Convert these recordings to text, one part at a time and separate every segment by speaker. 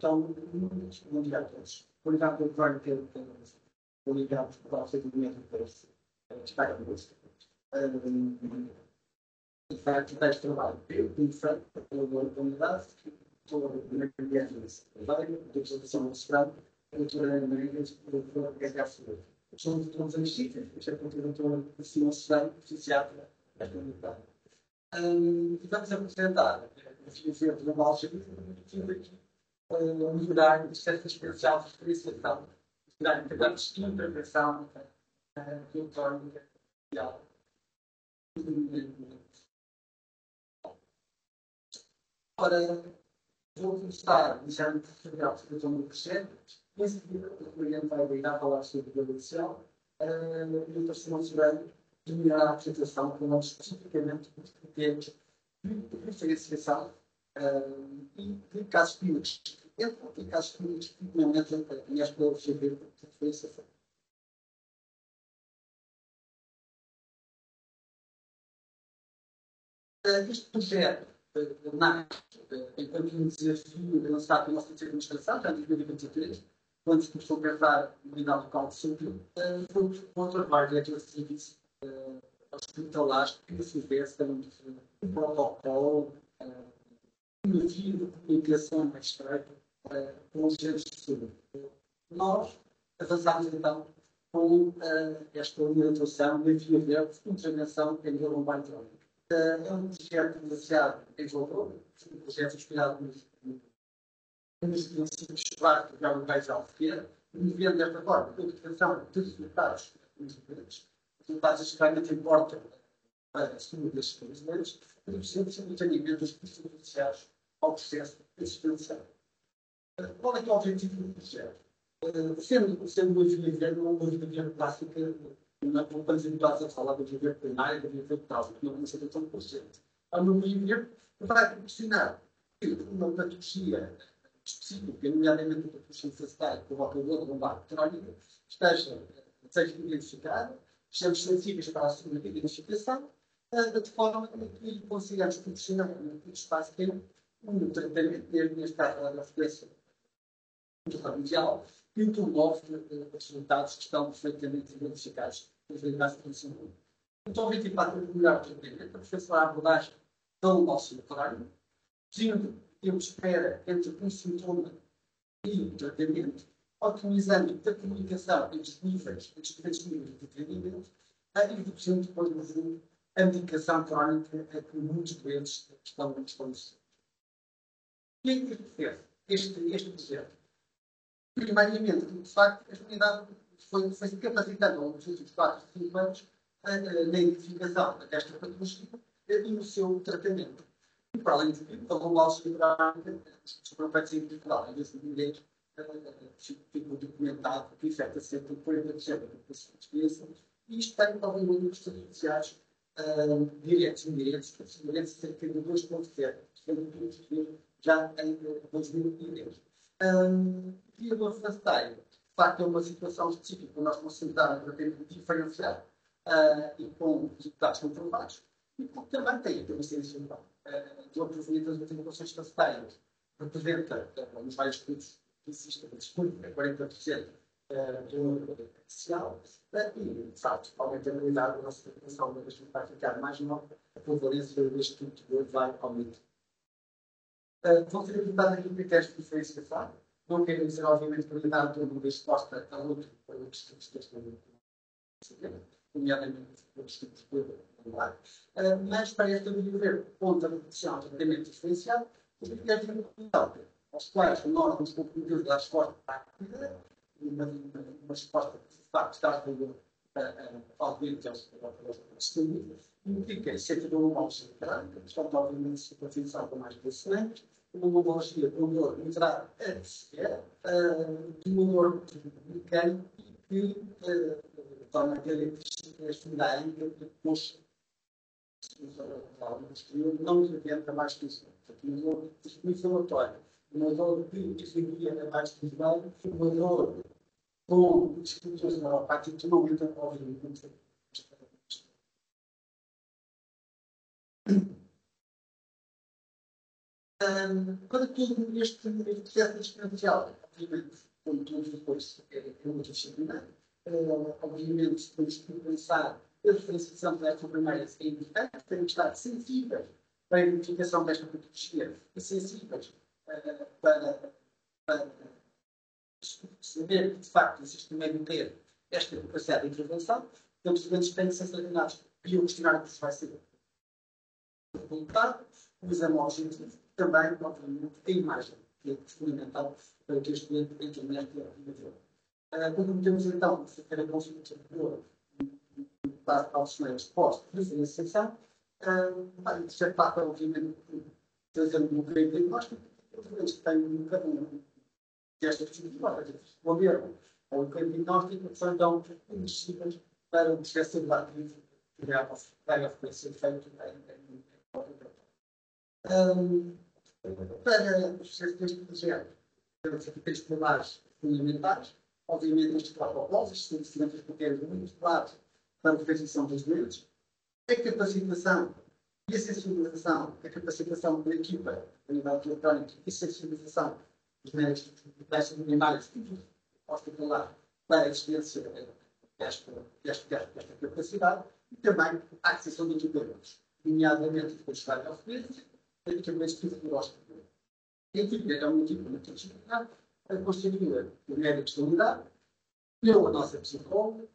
Speaker 1: estão muito ligados. Por exemplo, o Jorge teve ligados para o segmento desse espectro. De facto, deste trabalho, eu comecei pela comunidade, estou na criança, de legislação de doutora Ana Maria, doutora HF. Somos todos amigos, isto é porque eu estou de ciência psiquiatra da comunidade. E vamos apresentar a filosofia do global melhorar o processo experiencial de diferenciação, melhorar intervenções de intervenção, teórica, social. Ora, vou começar dizendo que a situação do processo, em seguida, o cliente vai virar a falar sobre a evolução, e o terceiro será dominar a apresentação, falando especificamente dos critérios de diferenciação e de casos clínicos. Entre casos clínicos, finalmente, nesta objetiva de diferenciação. Este projeto nasce enquanto um desafio lançado pela nossa administração, já em 2023, quando se começou a pensar no unidade local de saúde, foi um trabalho diretor de serviço hospitalares que se fizesse um protocolo, uma via de comunicação mais estreita com os agentes de saúde. Nós avançámos então com esta orientação da via verde de intervenção em nível lombar crónico. É um projeto iniciado em João, um projeto inspirado nos princípios básicos da Universidade de Alfeira, movendo desta forma a obtenção de resultados muito diferentes, resultados extremamente importantes para as famílias brasileiras, reduzindo simultaneamente os custos associados ao processo de assistência. Qual é que é o objetivo do projeto? Sendo uma via verde, uma via verde clássica, não estamos habituados a falar da via verde primária, da via verde tal, que não é tão consciente. A uma via verde vai proporcionar uma patologia específica, nomeadamente a patologia necessária que provoca dor lombar crónica, seja identificada, sejamos sensíveis para a sua identificação, de forma que consigamos proporcionar um espaço tempo um tratamento, neste caso, a referência mundial, que promove os resultados que estão perfeitamente identificados pelas unidades de saúde. Então, o objetivo para melhorar o tratamento, a abordagem do nosso laboratório, tendo temos espera entre um sintoma e o tratamento, otimizando a comunicação entre os diferentes níveis de tratamento, e reduzindo depois, no fundo, a medicação crónica que muitos doentes estão expostos. O que é que fez este projeto? Primariamente, de facto, a unidade foi-se capacitando ao longo dos últimos 4 ou 5 anos na identificação desta patologia e no seu tratamento. E, para além de tudo, a global seguridade dos profetas em Portugal, em 2010, ficou documentado que afeta cerca de 40% da população de crianças, e isto tem, obviamente, os associados diretos e indiretos, aproximadamente cerca de 2,7%, já em 2010. E a doença sanitária, de facto, é uma situação específica, nós consideramos um tratamento diferenciado e com resultados comprovados, e porque também tem uma ciência de outras unidades de intervenções sanitárias. Representa, nos vários estudos que existem, a 40% do potencial, e, de facto, aumenta a habilidade da nossa intervenção, uma vez que vai ficar mais nova, a prevalência deste tipo de dor vai aumentar. Vão ser apresentados aqui critérios de diferenciação. Não quero dizer, obviamente, que a unidade de resposta a outros tipos de testemunho, nomeadamente outros tipos de dor, mas para esta via onde a redução de tratamento diferenciado, os critérios de inclusão, aos quais nós nos comprometemos a resposta rápida, uma resposta que, de facto, está ao doente, aos testemunhos, implica cerca de uma homogeneidade, portanto, obviamente, se a posição com mais relacionamentos, uma homologia de uma dor moderada a descer, de uma dor mecânica que torna a característica fundaida de coxa. Não inventa mais que isso. Uma dor inflamatória, uma dor que irridia abaixo do joelho, uma dor com disfunções neuropáticas que não aumentam, obviamente, Para tudo este processo exponencial, obviamente, como todos depois é multidisciplinar, obviamente temos que pensar a diferenciação desta primeira é importante, temos que estar sensíveis para a identificação desta patologia e sensíveis para saber que, de facto, existe também ter esta capacidade de intervenção. Então, os estudantes têm que ser selecionados e o questionário que vai ser voltado, o exame objetivo, também, obviamente, a imagem, que é fundamental para que este estudante entre nesta atividade. Quando temos, então, a consulta para os cenários pós-diferenciação, o terceiro passo é, obviamente, fazer um bloqueio diagnóstico, os estudantes têm cada um desta perspectiva, o erro ou o diagnóstico, são então indiscípulos para o processo educativo que vai ser feito para os processos deste projeto. Temos aqui pilares fundamentais, obviamente estes protocolos, estes instrumentos pequenos muito claros para a definição dos doentes, a capacitação e a sensibilização, a capacitação da equipa a nível eletrónico e a sensibilização dos médicos destas unidades hospitalar para a existência desta capacidade e também a aquisição de equipamentos, nomeadamente depois de estar oferecidos, equipamentos fisiológicos. A equipa é uma equipa multidisciplinar constituída por médicos da unidade, eu, a nossa psicóloga,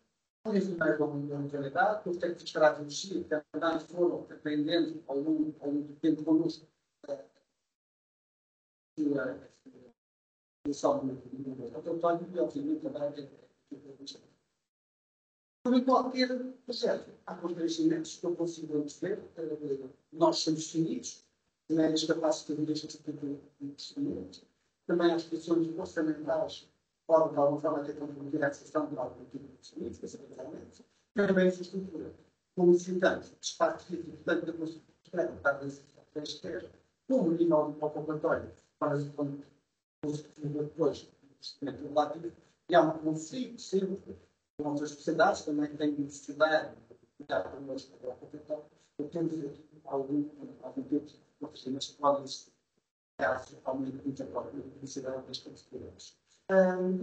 Speaker 1: o enfermeiro da unidade, os técnicos de radiologia, que também foram aprendendo ao longo do tempo connosco o saldo do laboratório e, obviamente, também como em qualquer projeto, há constrangimentos que eu consigo perceber. Nós somos definidos, médicos capazes de fazer este tipo de procedimentos. Também as questões orçamentais podem, de alguma forma, ter comprometer a aquisição de algum tipo de procedimentos, especialmente. Também a infraestrutura. Como necessitamos de espaço físico, tanto da construção para as infraestruturas, como o nível de populatório para as depois do lado e há um conflito sempre com outras sociedades também têm que estudar connosco para a competição. Eu temos aqui algum tipo de profissionais que podem estudar principalmente muito a própria publicidade das competições.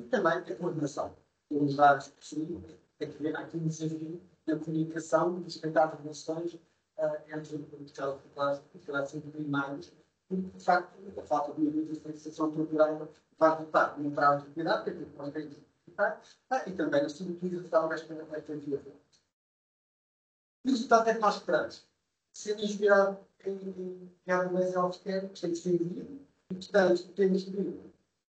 Speaker 1: Também a coordenação. Os dados possíveis é que há aqui um desafio na comunicação e respeitar as relações entre o Hospital de Classe primários. De facto, a falta de uma diferenciação procurada vai resultar num prazo de atividade, que é o que nós queremos identificar, e também na subutilização desta atividade. O resultado é que nós esperamos. Sendo inspirado em algumas healthcare, que tem que ser envolvido, e, portanto, temos que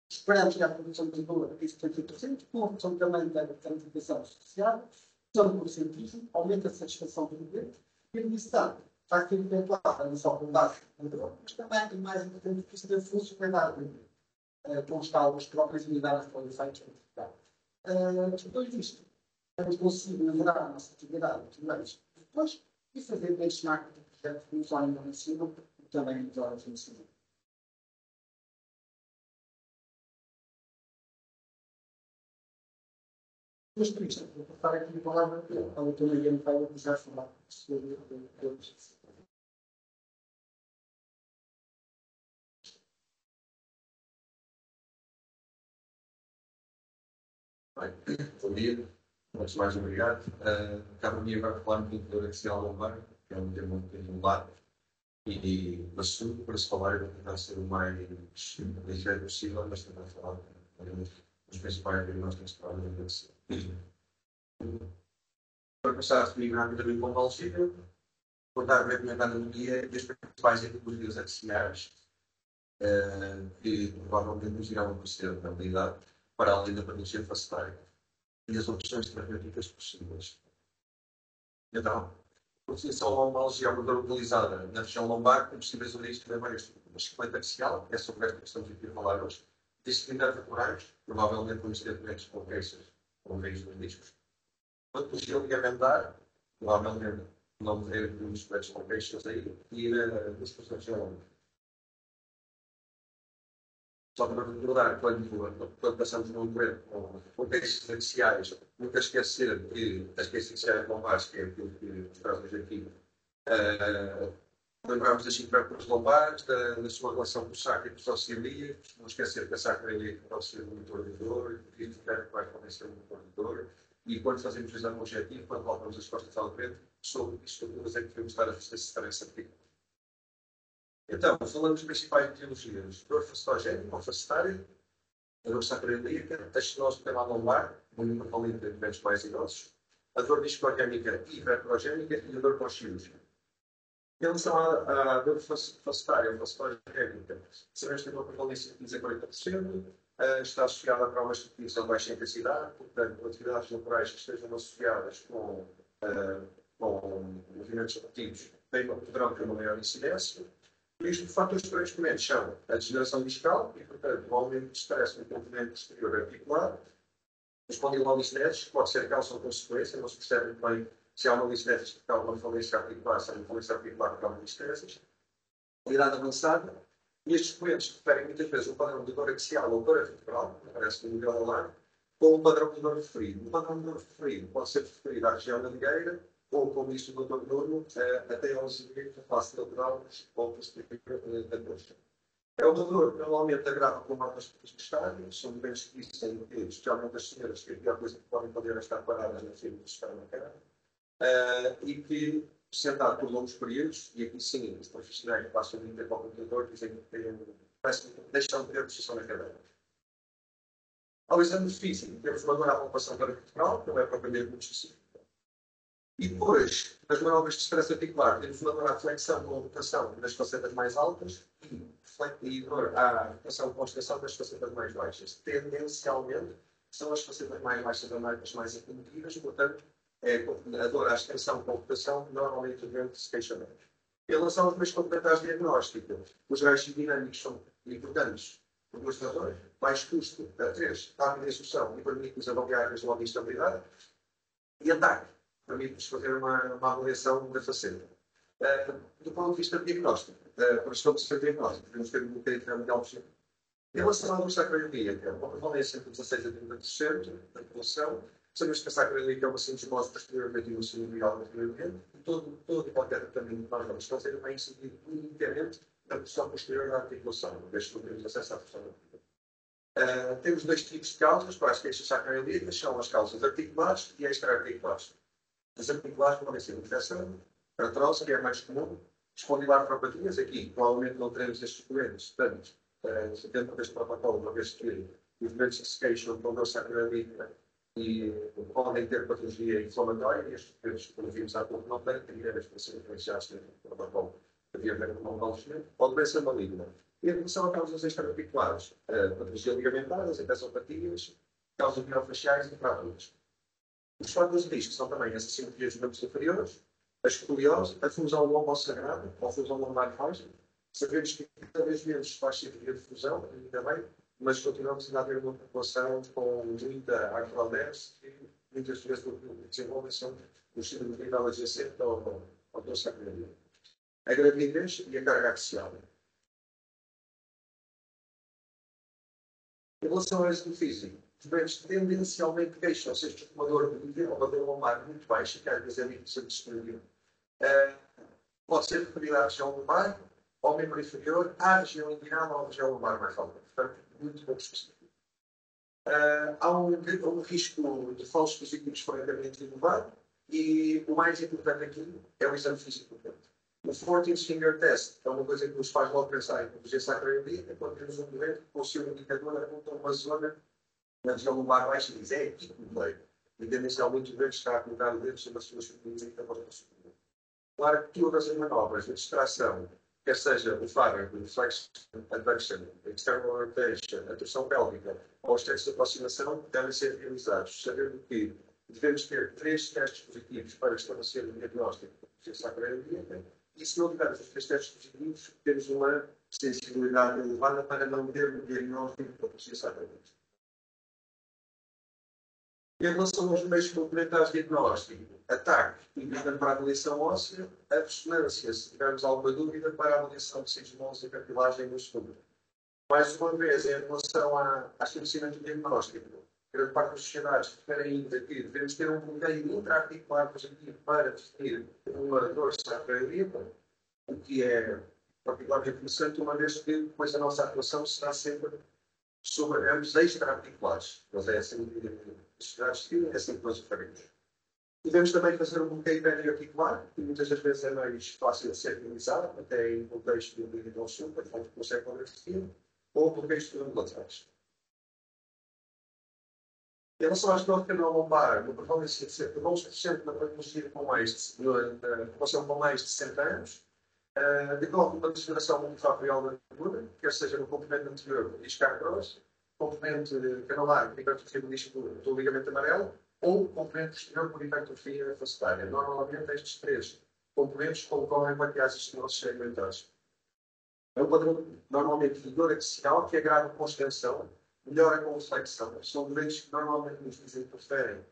Speaker 1: esperamos que a produção de valor é 70%, com a redução também da qualificação associada, redução do cientismo, aumenta a satisfação do cliente, e a medição vai ser efetuada não só com base no padrão, mas também, e mais importante, que isso funcionalidade com os cálculos próprios unidades para os efeitos depois disto, vamos conseguir melhorar a nossa atividade depois e fazer benchmark do projeto não só ainda no ensino, também nas horas de ensino. Mas por isto, vou passar aqui a palavra à doutora Ian Feira, que já falar sobre o
Speaker 2: Bom dia, antes de mais obrigado. Cabe a mim agora falar um pouco da axial lombar, que é um tema muito popular, mas tudo para se falar, eu vou tentar ser o mais ligeiro possível, mas tentar falar dos principais diagnósticos que podem acontecer. Para começar a definir rapidamente como valsível, vou estar a comentar no dia as principais etiologias axiais que provavelmente nos irão aparecer na realidade, para além da patologia facetária e as opções terapêuticas possíveis. Então, a posição lombalgia localizada na região lombar com possíveis origens de várias estruturas. Esqueleto axial, é sobre esta questão que eu queria falar hoje. Disciplinares vertebrais, provavelmente com estendamentos com queixas ou meios dos discos. Patologia ligamentar, provavelmente não ter uns esqueletos com queixas aí, e a discussão geológica. Só para recordar, quando passamos no momento com queixas axiais, nunca esquecer que as queixas axiais lombares, que é aquilo que traz hoje aqui, Lembramos das vértebras lombares, da sua relação com o sacro e com os auxiliares, não esquecer que a sacro pode ser um motor de dor, e que vai poder ser um motor de dor, e quando fazemos o exame objetivo, quando colocamos as costas ao frente, sobre estruturas é que devemos estar a fazer esse stress articular. Então, falamos das principais etiologias: dor facetogénica ou facetária, a dor sacroiliaca, a estenose penal lombar, muito prevalente em doentes mais idosos, a dor discogénica e vertibrogénica e a dor pós-cirúrgica. Em relação à dor facetária ou facetogénica, sabemos que tem uma prevalência de 15 a 40%, está associada a traumas de repetição de baixa intensidade, portanto, atividades laborais que estejam associadas com movimentos repetidos poderão ter uma maior incidência. E os fatores correspondentes são a degeneração discal e, portanto, o aumento de stress no componente exterior articular, os condylolisneses, que pode ser causa ou consequência, não se percebe bem se há uma lisnese que causa uma falência articular, se há uma falência articular que causa lisneses. A idade avançada, e estes doentes referem muitas vezes um padrão de dor axial ou dor vertebral, que aparece no nível alar, ou um padrão de dor referido. O padrão de dor referido pode ser referido à região da ligueira, ou, como disse o Dr. Nuno, até aos indivíduos da face lateral ou posterior da coxa. É uma dor que normalmente agrava com marcas de estádio, são doentes que dizem que, especialmente as senhoras, que a pior coisa que podem fazer é estar paradas na fila de estar na cara, e que, sentado por longos períodos, e aqui sim, os profissionais que passam muito tempo ao computador dizem que deixam de ter posição na cadeira. Ao exame físico, temos uma dor à palpação vertebral, que não é propriamente muito específica. E depois, nas manobras de stress articular, temos uma dor à flexão com rotação nas facetas mais altas e dor à rotação com extensão das facetas mais baixas. Tendencialmente, são as facetas mais baixas as mais acometidas, portanto, a dor à extensão com rotação normalmente se queixa menos. Em relação aos meios complementares diagnósticos, os raios dinâmicos são importantes por duas razões: mais custo, 3, rápida execução e permite-nos avaliar as logo instabilidade, e ataque, permite-nos fazer uma avaliação da faceta. Do ponto de vista diagnóstico, para estabelecer diagnóstico, devemos ter um bocadinho de possível. Em relação à dor sacroiliaca, uma prevalência entre 16% a 30% da população. Sabemos que a sacroiliaca é uma sindromose posteriormente e uma sindromose posteriormente, e todo e qualquer tratamento que nós vamos fazer vai incidir unicamente na pressão posterior da articulação, desde que não temos acesso à pressão articular. Temos dois tipos de causas para as queixas sacroiliacas, são as causas articulares e extra-articulares. As articulares podem ser infecção, artrose, que é a mais comum, espondiloartropatias, aqui provavelmente não teremos estes doentes, portanto, dentro deste protocolo, uma vez que os doentes que se queixam de dor sacroiliaca e podem ter patologia inflamatória, e estes doentes, como vimos há pouco, não têm, primeiras para serem influenciados no protocolo de diagnóstico, ou doença maligna. E em relação a causas extra-articulares, patologia ligamentar, endopatias, causas miofaciais e fraturas. Os fatores de risco são também as assimetrias dos membros inferiores, a escoliose, a fusão lombo-sagrada, ou a fusão lombar-faixa. Sabemos que cada vez menos faz cirurgia de fusão, ainda bem, mas continuamos a ter uma população com muita artroderse e muitas vezes desenvolvem-se no síndrome de nível adjacente ao dor sacroiliaca. A gravidez e a carga axial. Em relação ao êxito físico, os doentes tendencialmente queixam-se de uma dor de nível, uma dor lombar muito baixa, que às vezes é difícil de distinguir. Pode ser referida à região lombar, ao membro inferior, à região inguinal ou à região lombar mais alta. Portanto, muito pouco específico. Há um risco de falsos positivos francamente elevado, e o mais importante aqui é o exame físico. O 14 Finger Test é uma coisa que nos faz logo pensar em patologia sacroiliaca, quando temos um doente que com o seu indicador aponta uma zona na região lombar baixa e diz: é aqui que me leio. E tendencialmente o doente está a colocar o dedo sobre as suas feridas e acabou de consumir. Claro que todas as manobras de distração, quer seja o FAGR, o Flex Adduction, External Rotation, a torção pélvica ou os testes de aproximação, devem ser realizados, sabendo que devemos ter 3 testes positivos para estabelecer o diagnóstico de sacroiliaca, e se não tivermos os 3 testes positivos, temos uma sensibilidade elevada para não ter o diagnóstico de patologia sacroiliaca. Em relação aos meios complementares de diagnóstico, ataque e para a avaliação óssea, a ressonância, se tivermos alguma dúvida, para a avaliação de sismose e cartilagem no estudo. Mais uma vez, em relação ao estabelecimento do diagnóstico, grande parte das sociedades referem ainda que devemos ter um bloqueio intra-articular positivo para definir uma dor sacroiliaca, o que é particularmente interessante, uma vez que depois a nossa atuação será sempre sobre ambos extra-articulares. Mas é assim que é assim que nós o faremos. Podemos também fazer um bloqueio periarticular, que muitas das vezes é mais fácil de ser realizado, até em contexto de nível sul, para fonte com sequencia, ou bloqueios triangulares. Em relação à estrela canal lombar, uma prevalência de cerca de 11% na patologia com mais de, na população com mais de 60 anos, decorre uma degeneração multifatorial da coluna, quer seja no comprimento anterior do disco artroso, comprimento canalar por hipertrofia do ligamento amarelo, ou comprimento posterior por hipertrofia facetária. Normalmente, estes três componentes concorrem para que haja estenoses segmentares. É um padrão normalmente de dor axial que agrava com extensão, melhora com flexão. São doentes que normalmente nos dizem que preferem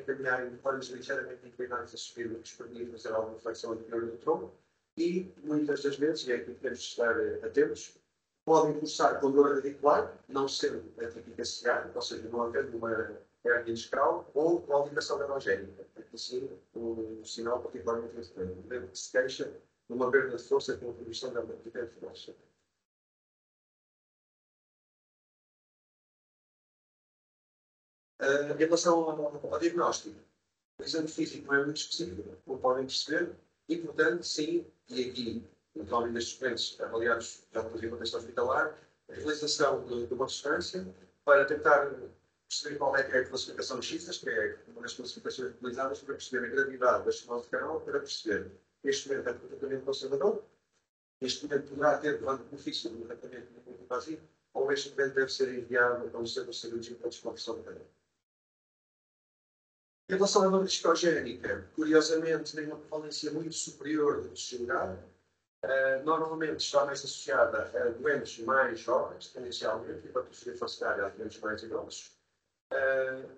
Speaker 2: caminhar em formas ligeiramente inclinadas a subir, o que permite fazer alguma flexão anterior do tronco. E, muitas das vezes, e é aqui que temos de estar atentos, podem começar com dor radicular, não sendo a típica ciática, ou seja, não havendo uma hernia discal, ou com aumentação neurogénica. Assim, um sinal particularmente importante. O doente que se queixa de uma perda de força com a contribuição da amplitude de força. Em relação ao diagnóstico, o exame físico não é muito específico, como podem perceber, e, portanto, sim, e aqui, naturalmente, destes doentes avaliados já no contexto hospitalar, a realização de uma ressonância para tentar perceber qual é a classificação de cifras, que é uma das classificações utilizadas para perceber a gravidade da estenose do canal, para perceber este momento é um tratamento conservador, este momento poderá ter benefício do tratamento muito invasivo, ou este momento deve ser enviado a um centro cirúrgico para desconversão de canal. Em relação à dor discogénica, curiosamente, tem uma prevalência muito superior do que se julgava. Normalmente está mais associada a doentes mais jovens, tendencialmente, e para a facetária a doentes mais idosos.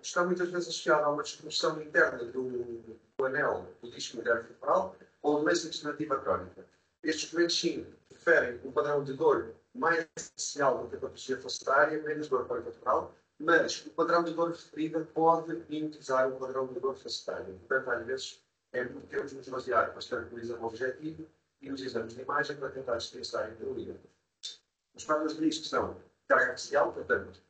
Speaker 2: Está muitas vezes associada a uma disfunção interna do anel do disco intervertebral ou doença degenerativa crónica. Estes doentes, sim, preferem um padrão de dor mais essencial do que a patologia facetária, menos dor perivertebral, mas o padrão de dor referida pode mimetizar o padrão de dor facetária. Portanto, às vezes, é porque temos nos basear bastante no exame objetivo e nos exames de imagem para tentar distinguir entre o líder. Os fatores de risco são carga axial, portanto,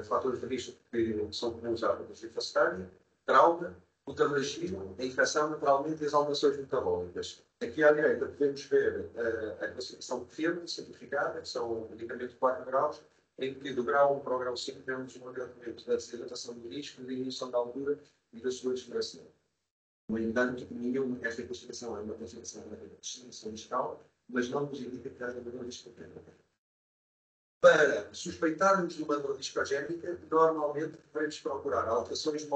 Speaker 2: fatores de risco que são comuns à patologia facetária, trauma, putamagia, a infecção, naturalmente, e as alterações metabólicas. Aqui à direita podemos ver a classificação de firme, simplificada, que são medicamentos de 4 graus, em que do grau 1 para o grau 5 temos um agravamento da desidratação do risco, da diminuição da altura e da sua degeneração. No entanto, esta classificação é uma classificação de distinção discal, mas não nos indica que haja uma dor discogénica. Para suspeitarmos de uma dor discogénica, normalmente devemos procurar alterações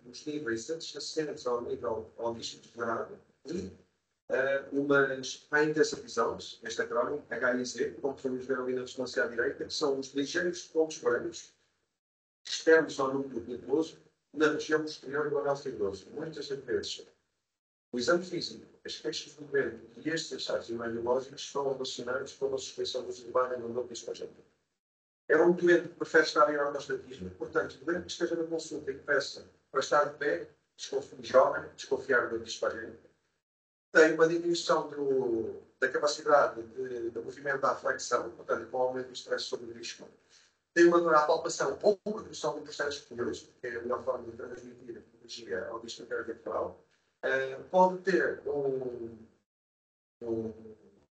Speaker 2: nos níveis adjacentes ao nível ao disco declarado e umas high intensive zones, este acrónimo, HIZ, como podemos ver ali na distância à direita, que são os ligeiros pontos brancos externos ao núcleo nervoso na região posterior do anel fibroso. Muitas vezes, o exame físico, as queixas do doente e estes achados imagiológicos estão relacionados com a suspeição dos elevados no núcleo discogénico. É um doente que prefere estar em ortostatismo, portanto, o doente que esteja na consulta e que peça para estar de pé, desconfiar do discogénico, tem uma diminuição da capacidade de movimento à flexão, portanto, com o aumento do estresse sobre o disco. Tem uma dor à palpação ou uma redução do processo espinhoso, que é a melhor forma de transmitir a energia ao disco intervertebral. Pode ter um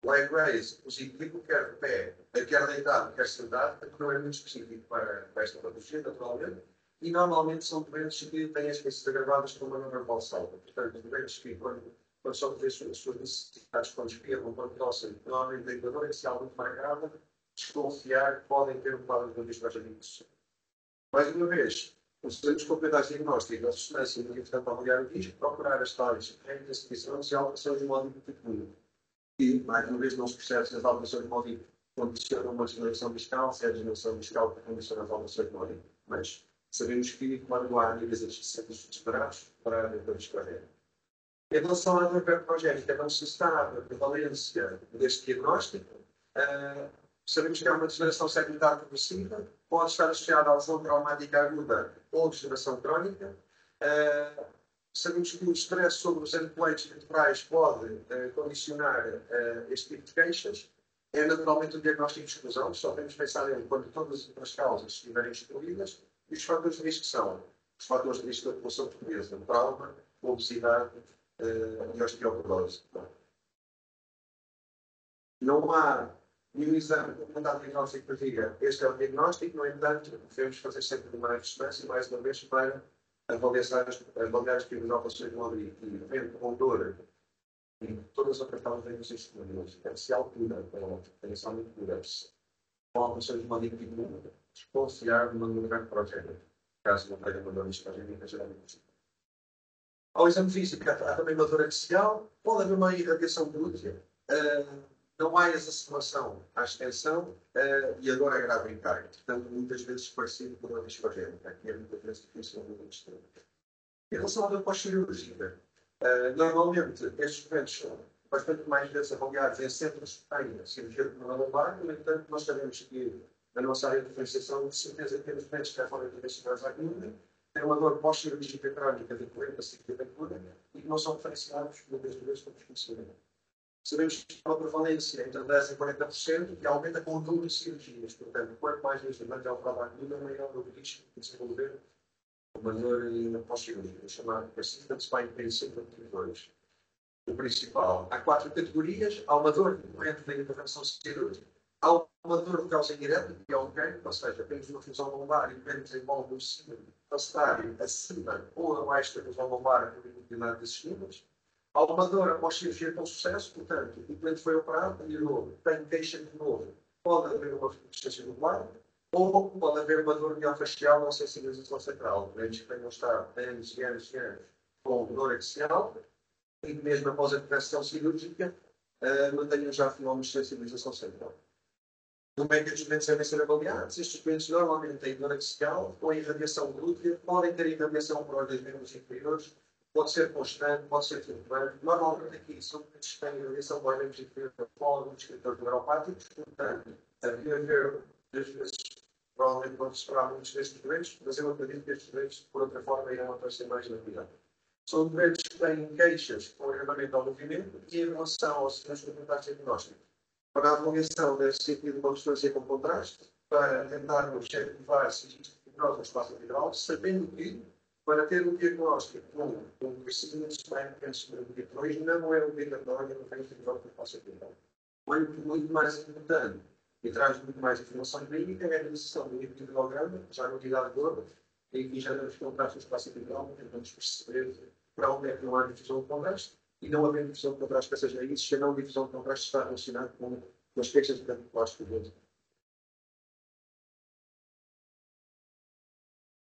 Speaker 2: leg raise positivo, quer de pé, quer deitado, quer sentado, que não é muito específico para esta patologia, naturalmente. E normalmente são doentes que têm as cabeças agravadas com uma manobra valsalva. Portanto, doentes que, quando só ver as suas necessidades, quando espirram, quando tossem, normalmente a dor axial muito marcada, desconfiar que podem ter um quadro de discogénico. Mais uma vez, os exames complementares diagnósticos, a ressonância e importante avaliar o disco, procurar as tais reinvestigações e alterações de modo tipo. E, mais uma vez, não se percebe se as alterações de modo condicionam uma degeneração discal, se é a degeneração discal que condiciona as alterações de modo. Mas sabemos que, quando há níveis excessivos disparados, para a dor discogénica. Em relação à dor vertebrogénica, não se sabe a prevalência deste diagnóstico. Sabemos que é uma degeneração segmentar progressiva, pode estar associada à lesão traumática aguda ou degeneração crónica. Sabemos que o stress sobre os endpoints temporais pode condicionar este tipo de queixas. É naturalmente um diagnóstico de exclusão, só temos que pensar nele quando todas as causas estiverem excluídas. E os fatores de risco são os fatores de risco da população portuguesa: trauma, obesidade e osteoporose. Não há nenhum exame complementado de diagnóstico para diga este é o diagnóstico, no entanto, devemos fazer sempre uma ressonância, mais uma vez, para avaliar as operações de modo e vendo com dor em todas as outras causas disponíveis, se a altura, tem somente duras, com operações de modo e desconfiar de uma unidade projeto, caso não tenha uma dor isquemia, geralmente. Ao exame físico, há também uma dor axial, pode haver uma irradiação glútea, não há exacerbação à extensão e a dor é grave em carga. Portanto, muitas vezes parecido com a dor isquemia, que é muitas vezes difícil de distinguir. Em relação à dor pós-cirúrgica, normalmente estes documentos são bastante mais vezes avaliados em centros que têm cirurgia de lombar. No entanto, nós sabemos que na nossa área de diferenciação, de certeza que temos doentes que já foram intervencionados à clínica, têm uma dor pós-cirúrgica crónica de 40 a 50 clínica e que não são diferenciados muitas vezes como desconhecimento. Sabemos que há uma prevalência entre 10% e 40% que aumenta com o número de cirurgias. Portanto, quanto mais vezes o material para a clínica, maior o risco de desenvolver uma dor pós-cirúrgica, chamada Persistent Spine Pain Syndrome tipo 2. O principal, há 4 categorias. Há uma dor decorrente da intervenção cirúrgica. Há uma dor de causa indireta, que é o ganho, ou seja, temos uma fusão lombar e o ganho desenvolve o símbolo passário acima ou abaixo da fusão lombar por imobilidade desses símbolos. Há uma dor após cirurgia com sucesso, portanto, o cliente foi operado, melhorou, tem queixa de novo, pode haver uma resistência lombar, ou pode haver uma dor miofascial ou sensibilização sacral. Doentes que tenham estado anos e anos e anos com dor axial e mesmo após a intervenção cirúrgica mantenham já fenómenos de sensibilização sacral. Como é que estes doentes devem ser avaliados? Estes doentes normalmente têm dor axial ou irradiação glútea, podem ter irradiação para os dois membros inferiores, pode ser constante, pode ser flutuante. Normalmente aqui são doentes que têm irradiação para os membros inferiores com alguns escritores neuropáticos, portanto, havia haver às vezes, provavelmente vão esperar muitos destes doentes, mas eu acredito que estes doentes, por outra forma, irão aparecer mais na vida. São doentes que têm queixas com agravamento ao movimento e em relação aos sinais complementares diagnósticos. Para a avaliação deve ser tido uma ressonância com contraste, para tentar objetivar se existe fibrose no espaço lateral, sabendo que, para ter um diagnóstico com um crescimento de spine cancer de tipo 2, não é obrigatório, não tem fibrose no espaço lateral. Muito mais importante, e traz muito mais informação clínica, é a realização do individuograma, já na unidade de dor, e aqui já temos contrastes no espaço lateral, tentamos perceber para onde é que não há difusão de contraste, e não havendo difusão de contraste, ou seja, isso, a não difusão de contraste está relacionado com as queixas de campo plástico dentro.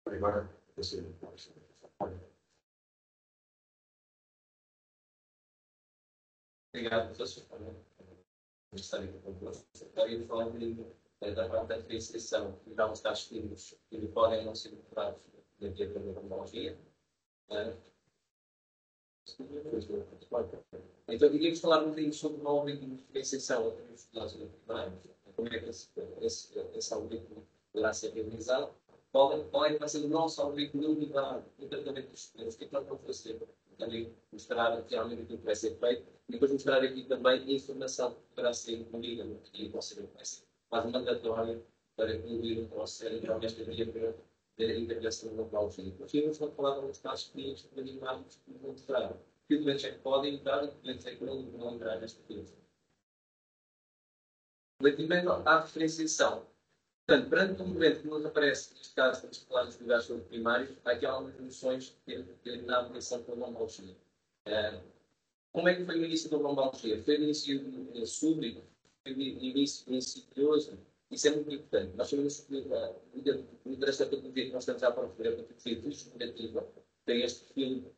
Speaker 2: Agora,
Speaker 3: obrigado, professor. Gostaria de falar um bocadinho da parte da diferenciação e dar uns dados clínicos que podem não ser incorporados dentro da tecnologia. Então, iríamos falar um bocadinho sobre o algoritmo de diferenciação a través dos dados primários. Como é que esse algoritmo poderá ser realizado? Qual é que vai ser o nosso algoritmo de unidade no tratamento dos estudantes? O que é que nós vamos fazer? Também mostrar realmente o que vai ser feito e depois mostrar aqui também a informação que poderá ser incluída no que vai ser quase mandatória para incluir o nosso cérebro nesta via para a integração no local físico. Aqui vamos falar de alguns casos clínicos de animais que vão mostrar que doentes é que podem entrar e que doentes é que não vão entrar nesta via. Relativamente à diferenciação, portanto, perante o momento que nos aparece, neste caso, estamos a falar dos cuidados primários, há aqui algumas noções na aplicação da lombologia. Como é que foi o início da lombologia? Foi o início súbito, foi o início insidioso. Isso é muito importante. Nós sabemos que muitas desta patologia que nós estamos a procurar, a patologia degenerativa, tem este perfil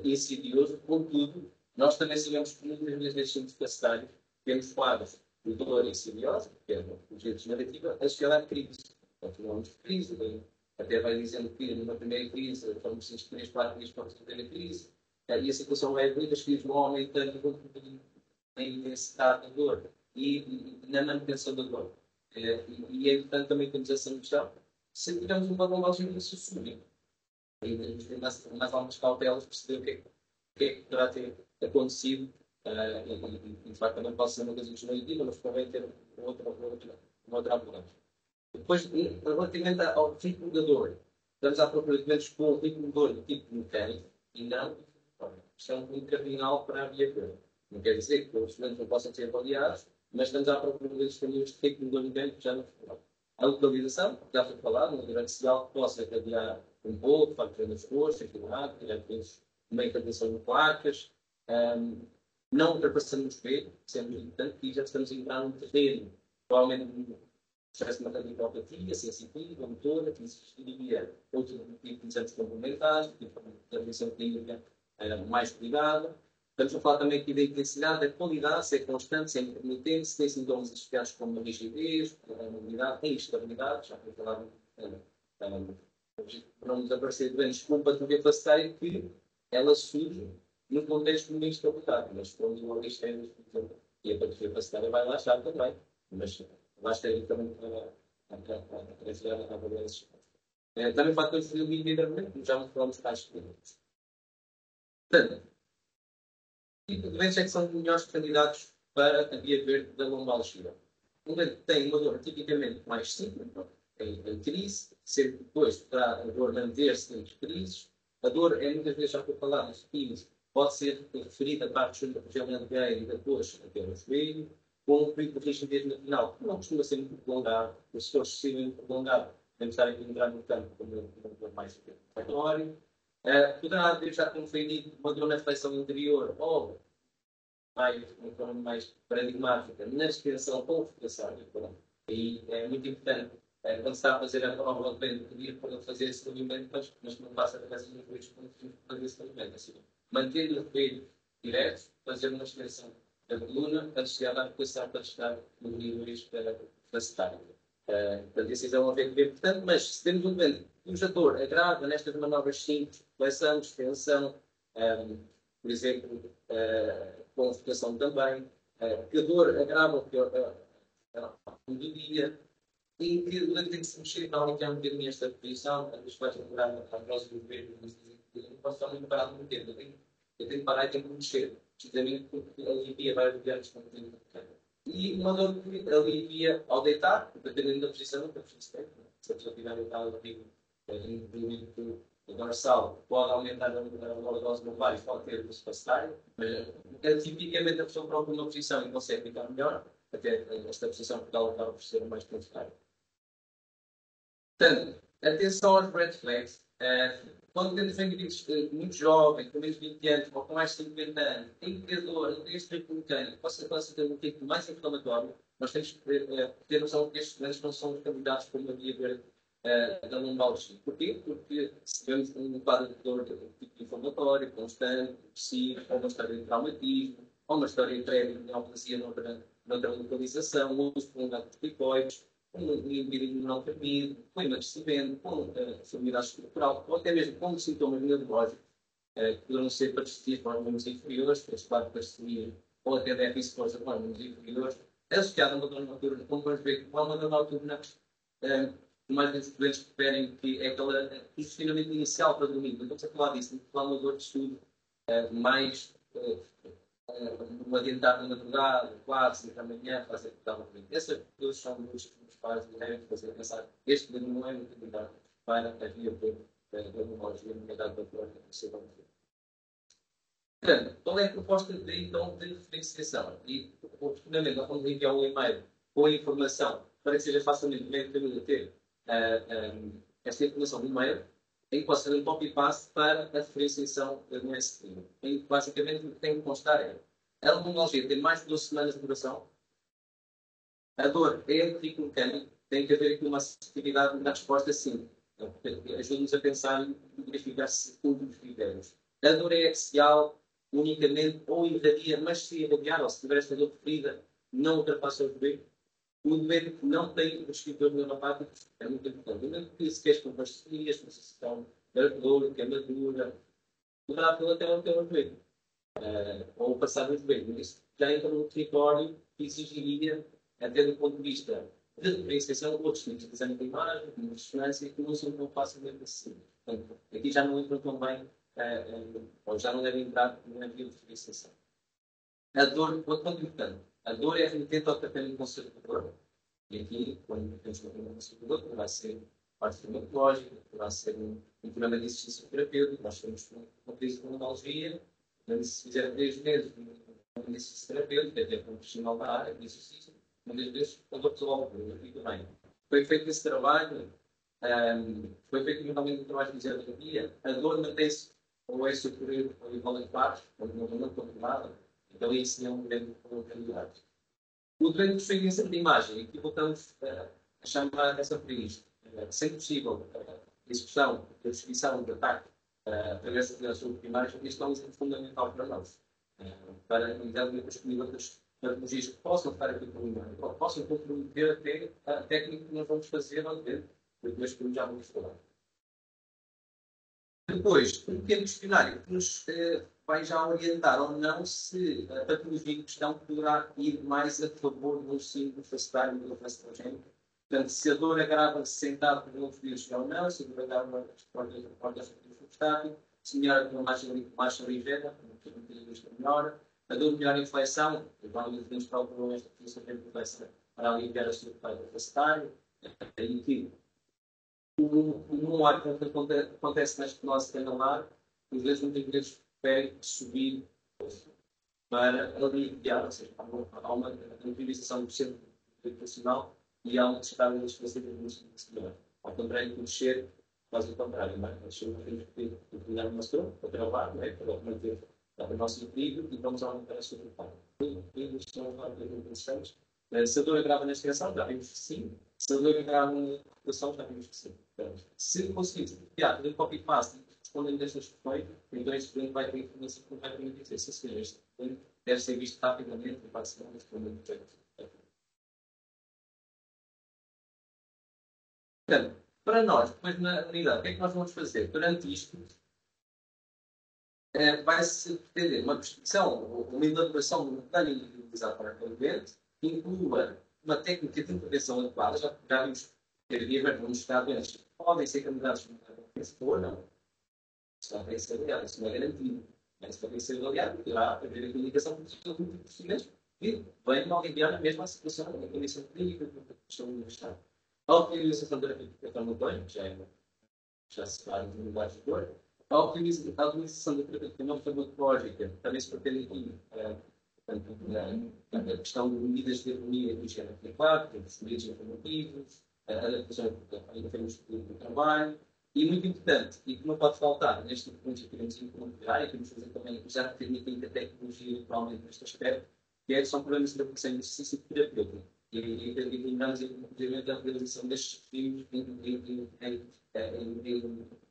Speaker 3: insidioso, contudo, nós também sabemos que muitas vezes nestes incapacitários temos quadros de dor insidiosa, que é uma patologia degenerativa, associada à crise. Então, falamos de crise, até vai dizendo que numa primeira crise, estamos 3, 4 dias para resolver a crise, e a situação vai evoluindo, as crises vão aumentando na intensidade da dor e na manutenção da dor. E, portanto, também temos essa noção. Se tivermos uma lombologia súbita, Aí temos que ter mais algumas cautelas, perceber o que é que poderá ter acontecido. E de facto também pode ser uma coisa desneitiva, mas convém ter uma outra abordagem. Depois, relativamente ao recomendador, estamos à procura de eventos com um recomendador de tipo mecânico e não questão muito cardinal para a via verde. Não quer dizer que os estudantes não possam ser avaliados, mas estamos à procura de disponíveis de recomendador mecânico já no final. A localização, já foi falado, uma grande social que possa cadear um pouco, fazer as costas, equilibrar, criar uma intervenção de placas, não ultrapassando o espelho, sempre importante, e já estamos a entrar num terreno, provavelmente processo de maternidade, sensitiva, motora, que existiria outro tipo de exames complementares, tipo de intervenção clínica mais cuidada. Estamos a falar também aqui da intensidade, da qualidade, se é constante, se é intermitente, se tem sintomas associados como a rigidez, a mobilidade, a instabilidade, já foi falado, para nos aparecer doentes com patologia placentária, que ela surge no contexto de uma instabilidade, mas quando uma lista é, por exemplo, e a patologia placentária vai lá estar também, mas basta ir também para a avaliação. Também fatores de limite, como já falamos casos clínicos. Portanto, que doenças é que são melhores candidatos para a via verde da lombalgia? Um doente tem uma dor tipicamente mais simples, em crise, sempre depois poderá a dor manter-se entre crises. A dor é muitas vezes, já por falar nos espinos, pode ser referida a parte da região anterior e depois até no joelho, com um período de rigidez no final, que não costuma ser muito prolongado, se for excessivamente prolongado, temos de estar a entrar no campo como uma dor mais inflamatória. Poderá haver, já como foi dito, uma dor na flexão anterior ou uma forma mais paradigmática na extensão ou fixação. E é muito importante, quando se está a fazer a prova de vento, pedir para fazer esse movimento, mas não passa a fazer os joelhos para fazer esse movimento. Assim, mantendo o joelho direto, fazer uma extensão da coluna associada à aplicação para estar no níveis placentários. Portanto, esse é um efeito bem importante, mas se temos um doente cuja dor agrava nestas manobras simples, flexão, extensão, por exemplo, com rotação também, que a dor agrava o dia, e que o doente tem que se mexer para aumentar um bocadinho esta posição, às vezes vai procurar a próxima vez, eu não posso estar muito parado muito tempo, eu tenho que parar e tenho que mexer, precisamente porque a alivia vai aliviar os conteúdos. E uma dor que alivia ao deitar, dependendo da posição, se a pessoa tiver deitado no dorsal, pode aumentar a lordose lumbar e pode ter o capacitário, mas tipicamente a pessoa procura uma posição e consegue ficar melhor, até esta posição porque ela acaba por ser mais confortável. Portanto, atenção aos red flags. Quando temos indivíduos muito jovens, com menos de 20 anos ou com mais de 50 anos, em que a dor, não tem este tipo mecânico, possa ter um tipo mais inflamatório, nós temos que ter noção que estes doentes não são candidatos para uma via verde da lombalgia. Porquê? Porque se temos um quadro de dor de tipo inflamatório, constante, depressivo, ou uma história de traumatismo, ou uma história de prévia de neoplasia noutra localização, uso prolongado de corticoides, com um indivíduo não perdido, com emagrecimento, com enfermidade estrutural, ou até mesmo com sintomas neurológicos, que poderão ser parasitias para órgãos inferiores, quadro de parasitia, ou até déficit de força para órgãos inferiores, associado a uma dor noturna, como vamos ver, com uma dor noturna, mais vezes os doentes referem que é aquele posicionamento inicial para dormir. Não estamos a falar disso, estamos a falar de uma dor de estudo mais no adiantar da madrugada, 4, 5 da manhã, fazer que estava bem. Essas duas são duas que nos pais devem fazer pensar. Este não é muito candidato para a via da memória, na idade da flora, que você vai ver. Portanto, qual é a proposta então, de diferenciação? E, oportunamente, nós vamos enviar um e-mail com a informação para que seja facilmente a ter esta informação no e-mail, em que possa fazer um copy-paste para a diferenciação no SQ. Em que, basicamente, o que tem que constar é a lombalgia tem mais de 12 semanas de duração, a dor é antico-mecânico, tem que haver aqui uma assertividade na resposta sim. Ajuda-nos a pensar e verificar se cumpre os critérios. A dor é axial, unicamente, ou irradia, mas se irradiar, ou se tiver esta dor preferida, não ultrapassa o joelho. O doente não tem os escritores neuropáticos, é muito importante. O doente que se queixa com parcerias, com sensação de dor, queimadura, poderá pelo até o joelho, ou passar o joelho. Isso já entra num território que exigiria, até do ponto de vista de referenciação, outros tipos de desenho de imagem, de ressonância, que não são tão facilmente acessíveis. Portanto, aqui já não entram tão bem, ou já não devem entrar na via de referenciação. A dor, outro ponto importante, a dor é remetente ao tratamento conservador. E aqui, quando temos um tratamento conservador, vai ser parte farmacológica, vai ser um programa de exercício terapêutico, nós temos uma crise de pulmonologia, se fizer 3 meses de um exercício terapêutico, até com um profissional da área de exercício, uma vez desses, a dor resolve, fica bem. Foi feito esse trabalho, foi feito eventualmente um trabalho de fisioterapia, a dor mantém-se ou é superior ao igual a pares, ou não controlada, então isso é um grande candidato. O treino de experiência de imagem, aqui voltamos a chamar a atenção para isto. Sendo possível a execução da descrição de ataque através da utilização de imagens, isto é um exemplo fundamental para nós. Para analisar as outras tecnologias que possam estar aqui com imagem, ou possam comprometer até a técnica que nós vamos fazer ao ver, depois que já vamos falar. Depois, um pequeno questionário que nos vai já orientar ou não se a patologia em questão poderá ir mais a favor do síndrome facetário do facetógeno. Portanto, se a dor agrava sentado por outros dias ou não, se a dor agrava portas substátil, se melhora com uma marcha ligeira, melhora. A dor melhora em flexão, normalmente podemos calcular esta posição de flexão para aliviar a estrutura facetária. Aí aqui, um ar que acontece na estenose canular, os dois muitas vezes preferem subir para aliviar, ou seja, há uma utilização do centro gravitacional e há uma descarga das facilidades muscular. Ao contrário de descer, faz o contrário, não é? Nós temos que utilizar uma estrutura para travar, não é? Para manter o nosso equilíbrio e vamos aumentar a superfície. Isto são várias interessantes. Se a dor agrava na extensão, já vimos que sim. Se a dor agrava na recuperação, já vimos que sim. Se conseguirmos copiar o copy-paste respondendo destas questões, então este cliente vai ter informação que vai permitir dizer se este cliente deve ser visto rapidamente e pode ser respondendo projeto. Portanto, para nós, depois na unidade, o que é que nós vamos fazer? Durante isto, vai-se pretender uma prescrição ou uma elaboração de um plano individualizado para aquele doente, que inclua uma técnica de intervenção adequada. Já vimos que as guias vão estar doentes, podem ser candidatos a se for, não. Isso não tem que ser avaliado, isso não é garantido. Mas para tem que ser avaliado, poderá haver a comunicação com os procedimentos e vem aliviar a mesma situação da condição clínica, da questão universitária. A utilização terapêutica farmacológica, já se fala em unidades de dor. A utilização da terapêutica não farmacológica também se pretende aqui, a questão de medidas de ergonomia e higiene adequada, os medidas informativos, a adaptação em termos de trabalho. E muito importante, e que não pode faltar neste tipo de experiência incomunitária, que temos fazer também, já permitem a tecnologia naturalmente neste aspecto, que são programas de aplicação de exercício terapêutico. E eliminamos, inclusive, a realização destes estudos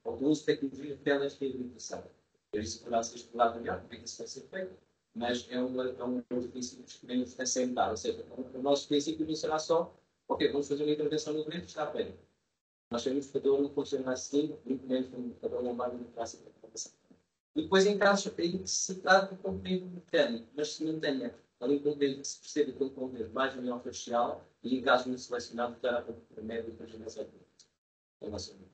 Speaker 3: ao uso de tecnologia de telereabilitação. Por isso, poderá ser estudado melhor como é que isso vai ser feito, mas é um princípio que queremos assentar. Ou seja, o nosso princípio não será só, ok, vamos fazer uma intervenção no doente, está bem. Nós sabemos que a dor não funciona assim, muito menos como a dor lombar não traz a intervenção. E depois, em casos em que se trata de comprido mecânico, mas se mantenha ali um contexto que se percebe que ele contexto mais ou menos facial, e em casos muito selecionados, dará para médio para a geração da nossa vida.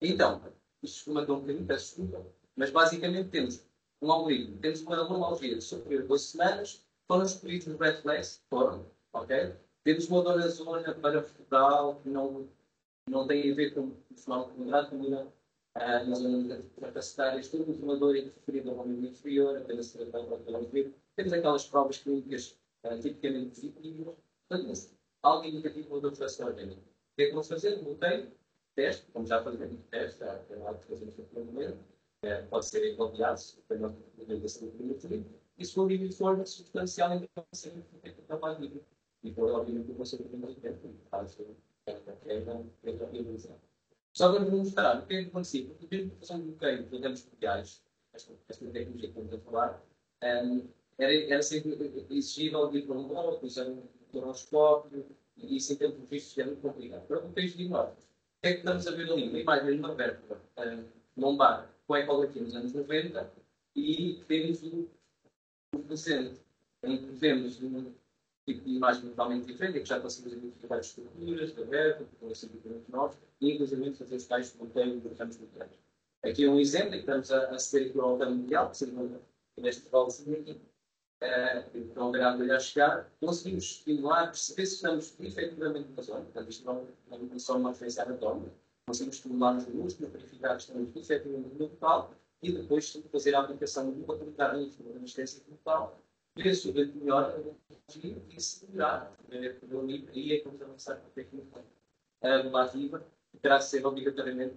Speaker 3: Então, isto esfumatou um bocadinho, peço desculpa, mas basicamente temos um algoritmo, temos uma normalgia superior a 12 semanas, foram escolhidos os red flags, foram, ok? Temos uma dor na zona paravertebral que não tem a ver com o fenómeno comunidade, como na zona capacitárias, temos uma dor interferida ao membro inferior, apenas se tratar de temos aquelas provas clínicas tipicamente positivas. Portanto, algo indicativo da dor faciogénica. O que é que vamos fazer? Voltei, teste, como já fazemos teste, há algo que fazemos no primeiro, pode ser avaliado, se for uma avaliação do primeiro, e se for um limite de forma substancial, então pode ser um trabalho livre. E por obviamente o conceito de tempo, caso a realização. Só para vos mostrar o que é que acontecia, porque mesmo que façam um bloqueio de danos fluviais, esta tecnologia que estamos a falar, era sempre exigível ir para um lado, usar um colonoscópio, e isso em termos de vistos é muito complicado. Para bloqueios diagnósticos, o que é que estamos a ver ali? Uma imagem de uma vértebra lombar com ecologia nos anos 90 e temos o presente, em que vemos tipo de imagem totalmente diferente, que já conseguimos identificar as estruturas da web, com os equipamentos novos, e inclusive fazer os tais fronteiros de campos nucleares. Aqui é um exemplo em que estamos a aceder aqui ao alcance mundial, que seria neste valorzinho aqui, que não verá a chegar, conseguimos estimular, perceber se estamos efetivamente na zona. Portanto, isto não é só uma referência anatómica. Conseguimos estimular os músculos, verificar que estamos efetivamente no local e depois fazer a aplicação de uma atividade de anestésio local, ver se o doente melhora e se melhorar. Aí é que vamos avançar com a técnica relativa, que terá de ser obrigatoriamente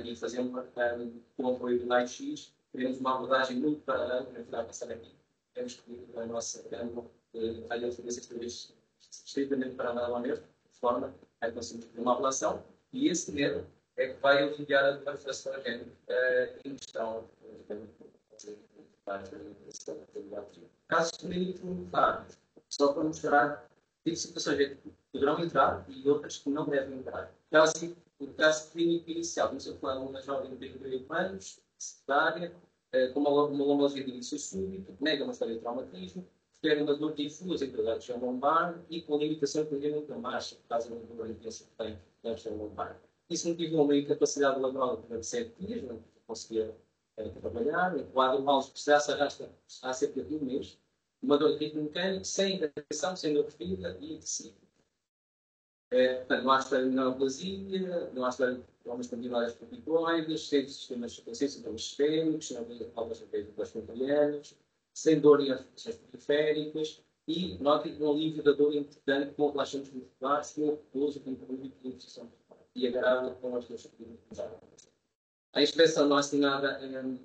Speaker 3: e fazer com o apoio do Night-X, teremos uma abordagem muito para a passar aqui. Temos que a nossa gama vai fazer esse serviço estritamente paralelo ao mesmo, de forma a conseguirmos fazer uma relação, e esse dinheiro é que vai aliviar a devastação agénica em questão. Casos clínicos, só para mostrar que situações é que poderão entrar e outras que não devem entrar. O caso clínico inicial, começou a falar de uma jovem de 38 anos, secretária, com uma lombalgia de início súbito, nega uma história de traumatismo, refere uma dor difusa entre a região lombar e com limitação de movimento da marcha, por causa da dor intensa que tem na região lombar. Isso motivou uma incapacidade laboral durante 7 dias, não conseguia trabalhar, o quadro mal já se arrasta há cerca de um mês, uma dor de ritmo mecânico, sem hidratação, sem dor repetida e excessiva. Portanto, não há história de neoplasia, não há história de problemas continuados corticoides, sem sintomas sistémicos, sem algumas das fronterianas, sem dor em articulações periféricas e notem um alívio da dor importante com relaxantes musculares, com repouso, com público e posição e agarrado com as duas atividades. A inspeção não há assim nada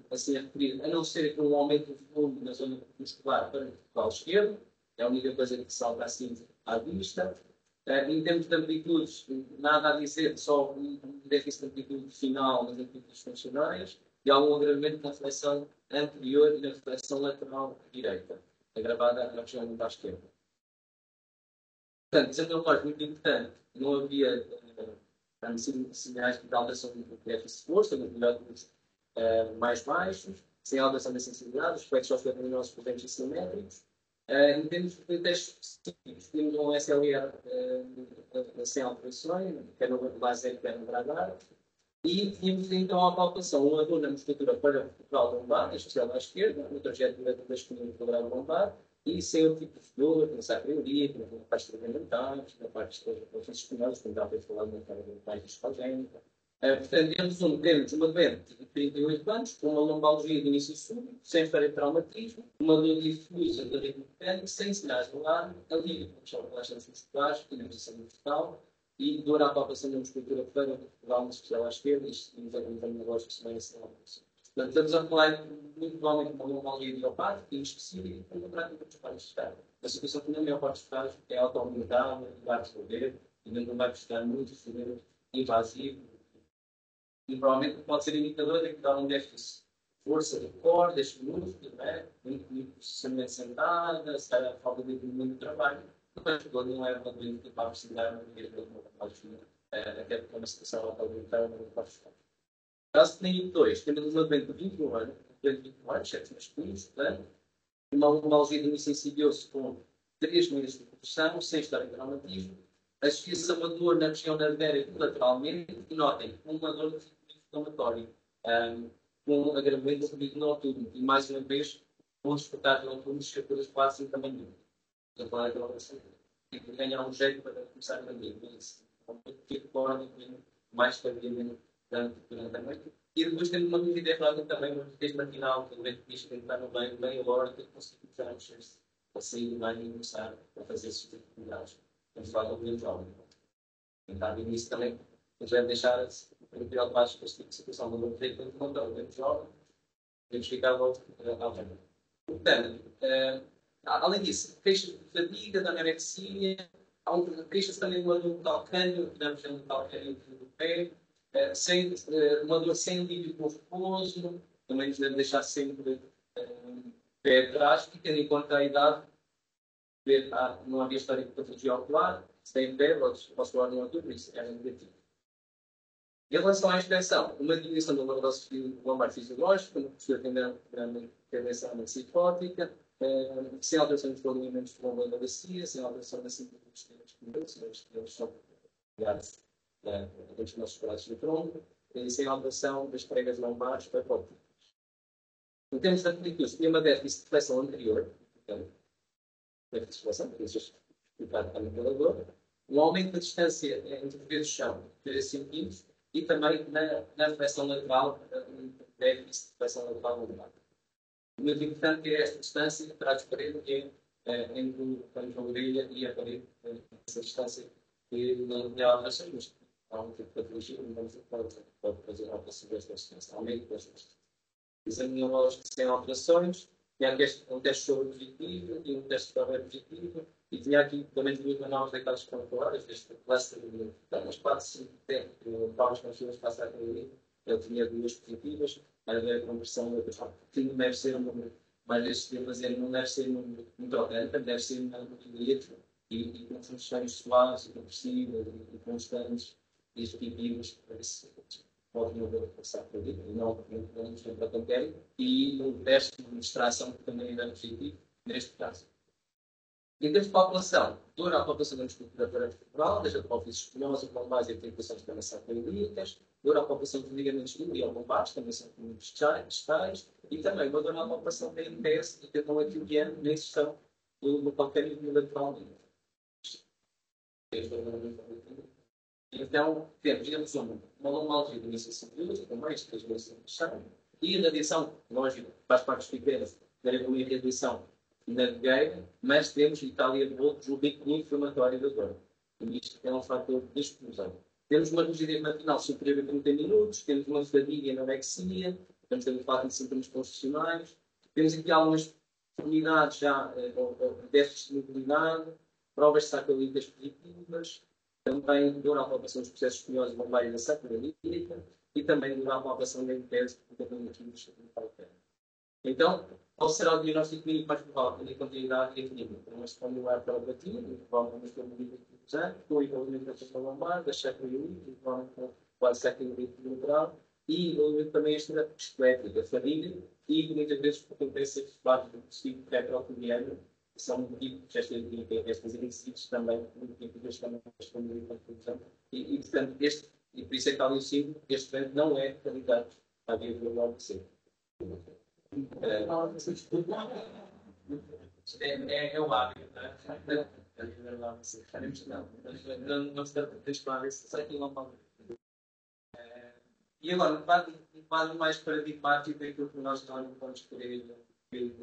Speaker 3: assim a referir, a não ser um aumento do volume na zona muscular para o lado esquerdo, é a única coisa que salta assim à vista. Em termos de amplitudes, nada a dizer, só um déficit de amplitude final nas amplitudes funcionais e algum agravamento na flexão anterior e na flexão lateral direita, agravada na região da esquerda. Portanto, desenvolvimento muito importante, não havia sinais de alteração do déficit de força, mas melhores mais baixos, sem alteração da sensibilidade, os reflexos osteoponinosos potentes e simétricos. Em termos de testes específicos, temos um SLR sem alterações, quer no laser, quer no radar, e tínhamos então a palpação, uma dor na musculatura paravertebral lombar, especial à esquerda, no trajeto das coluna lombar, e sem outro tipo de dor, no sacroiliaco, na parte experimental, na parte das espinhosas, como já foi falado na parte mais discogénica. Portanto, temos uma doente de 38 anos, com uma lombalgia de início súbito, sem história de traumatismo, uma dor difusa de ritmo mecânico, sem sinais de alarme, alívio com as relaxantes musculares, inanição vertical e dor à palpação da musculatura paravertebral, especial à esquerda, e um examinador que também se portanto, estamos a falar muito provavelmente de uma lombalgia idiopática e específica com uma prática dos vários estados. A situação que na maior parte dos casos é autoaumentada, vai resolver, e não vai precisar muito de fazer invasivo. E provavelmente pode ser indicador de que dá um déficit de força de corda, deste músculo, muito processamento sentada, se calhar falta de muito de trabalho. Mas não é uma doença que vai precisar de até porque é uma situação autoaumentada não pode ficar. Caso clínico 2, temos uma doente de 21 anos, 7 masculinos, uma lombalgia de início insidioso com 3 meses de progressão, sem história de traumatismo, associação a dor na região nervária lateralmente, e notem, uma dor de tipo inflamatório, com agravamento do bico noturno, e mais uma vez, vão despertar noturnos que as quase sem tamanho. Então, é aquela coisa que ganhar um jeito para começar a vender. Então, fico fora mais tardiamente durante a noite. E depois temos uma medida errada também, uma medida matinal, que o doente diz que está no banho, bem a hora que conseguimos já mexer-se a sair do banho e começar a fazer esses tipo de atividades. Vamos falar do doente jovem. Então, nisso também, nos deve deixar preocupados com esta tipo de situação. Não vamos ter tanto controle do doente jovem, temos que ficar logo ao tempo. Portanto, além disso, queixas de fadiga, da anorexia, queixas também de uma dor calcâneo, que damos um calcâneo do pé, uma dor sem alívio com repouso, também nos deve deixar sempre pé atrás, e tendo em conta a idade, não havia história de patologia ocular, sem pé, posso falar de uma dor, isso era negativo. Em relação à inspeção, uma diminuição da lordose lombar fisiológica, uma postura tendência psicótica, sem alteração dos alimentos de longa da bacia, sem alteração da síntese dos sistemas pneus, eles são ligados dos nossos braços do tronco, e sem alteração das pregas lombares para próprias. Em termos de amplitude, tinha uma déficit de flexão anterior, portanto, déficit de flexão, porque isso é explicado também pela dor, um aumento da distância entre o dedo do chão, 3 cm, e também na flexão lateral, um déficit de flexão lateral lombar. O muito importante é esta distância atrás da parede, entre a orelha e a parede, essa distância que não há alterações, mas há um tipo de patologia, mas pode fazer alterações desta distância, aumento desta distância. Exame neurológico sem alterações, tinha aqui um teste sobre positivo, tinha um teste sobre positivo, e tinha aqui também duas análises daquelas calculadas, deste cluster de umas 4, 5 tempos, várias consultas passaram ali, ele tinha duas positivas, mas a conversão não deve ser um número, mais vezes de fazer, não deve ser um número muito orgânico, deve ser um número de litro, e com funções suaves, compressivas, e constantes, e expeditivas, para isso pode não haver passar por ali, não para qualquer, e o teste de extração que também era positivo, neste caso. Em termos de população, dor à população da musculatura vertebral, desde a hipófise espinhosa, lombares e articulações também são cardíacas, dor à população de ligamentos lombares, também são distais, e também uma dor à população da MPS e tendão atibiano, na exceção do calcâneo bilateral. Então, temos uma lombalgia de início cirúrgica, com mais de 3 vezes de chão, e a radiação, lógico, faz parte pequenas, da radiação na gueira, mas temos Itália de outros, o ritmo inflamatório da dor. E isto é um fator de explosão. Temos uma rigidez matinal superior a 30 minutos, temos uma fadiga e anorexia, temos a falar de sintomas constitucionais, temos aqui algumas unidades já, déficits de mobilidade, provas de sacrolitas positivas, também dor à palpação dos processos espinhosos lombares da sacrolítica e também dor à palpação da MPS, porque também aqui nos Então, qual será o diagnóstico clínico mais provável? A continuidade e equilíbrio. Mas quando o ar para o batido, provavelmente pelo nível de usar, com o envolvimento da questão lombar, da sacroiliite, provavelmente pode ser sacroiliite bilateral, e envolvimento também esquelética, família, e muitas vezes por acontece esse lado do ciclo retrocomiano, que são motivos, estas exercícios também, motivos também e portanto, e por isso é que está ali o símbolo, este evento não é qualidade à via do ABC. É o hábito, não é? Não se deve deixar isso. E agora, um quadro mais paradigmático daquilo que nós não vamos querer que